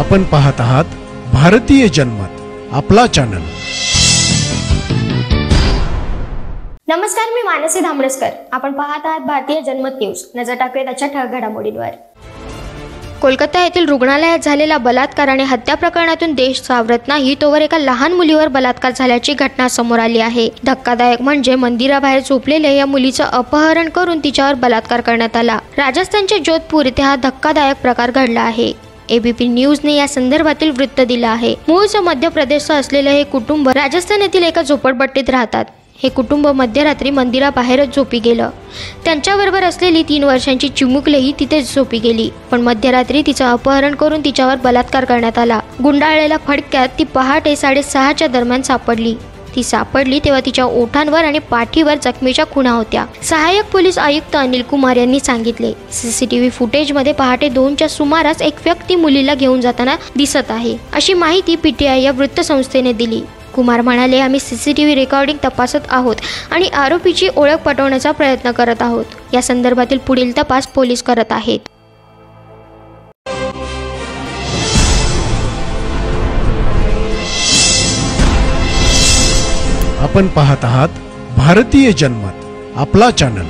आपण पाहत आहात भारतीय जनमत, आपला चॅनल। नमस्कार, मी मानसी धामरसकर। आपण पाहत आहात भारतीय जनमत न्यूज। नजर टाकूया त्याच्या ठळक घडामोडींवर। कोलकाता येथील रुग्णालयात झालेला बलात्कार आणि हत्या प्रकरणातून देश सावरत नाही, तोवर एका लहान मुलीवर बलात्कार झाल्याची घटना समोर आली आहे। धक्कादायक म्हणजे मंदिराबाहेर झोपलेल्या या मुलीचं अपहरण करून तिच्यावर बलात्कार करण्यात आला। राजस्थानच्या जोधपूर येथे हा धक्कादायक प्रकार घडला आहे। एबीपी न्यूजने या संदर्भातील वृत्त दिलं आहे। मूळचं मध्य प्रदेशचं असलेलं हे कुटुंब राजस्थान येथील एका झोपडपट्टीत राहतात। हे कुटुंब मध्यरात्री मंदिराबाहेरच झोपी गेलं। त्यांच्याबरोबर असलेली 3 वर्षांची चिमुकलेही तिथेच झोपी गेली, पण मध्यरात्री तिचं अपहरण करून तिच्यावर बलात्कार करण्यात आला। गुंडाळलेल्या फडक्यात ती पहाटे 6:30च्या दरम्यान सापडली। ती सापडली तेव्हा तिच्या ओठांवर आणि पाठीवर जखमेच्या खुणा होत्या। सहाय्यक पोलीस आयुक्त अनिल कुमार यांनी सांगितले, सीसीटीव्ही फुटेजमध्ये पहाटे 2च्या सुमारास एक व्यक्ती मुलीला घेऊन जाताना दिसत आहे, अशी माहिती पीटीआय या वृत्तसंस्थेने दिली। कुमार म्हणाले, आम्ही सीसीटीव्ही रेकॉर्डिंग तपासत आहोत आणि आरोपीची ओळख पटवण्याचा प्रयत्न करत आहोत। या संदर्भातील पुढील तपास पोलीस करत आहेत। आपण पाहत आहात भारतीय जनमत, आपला चॅनल।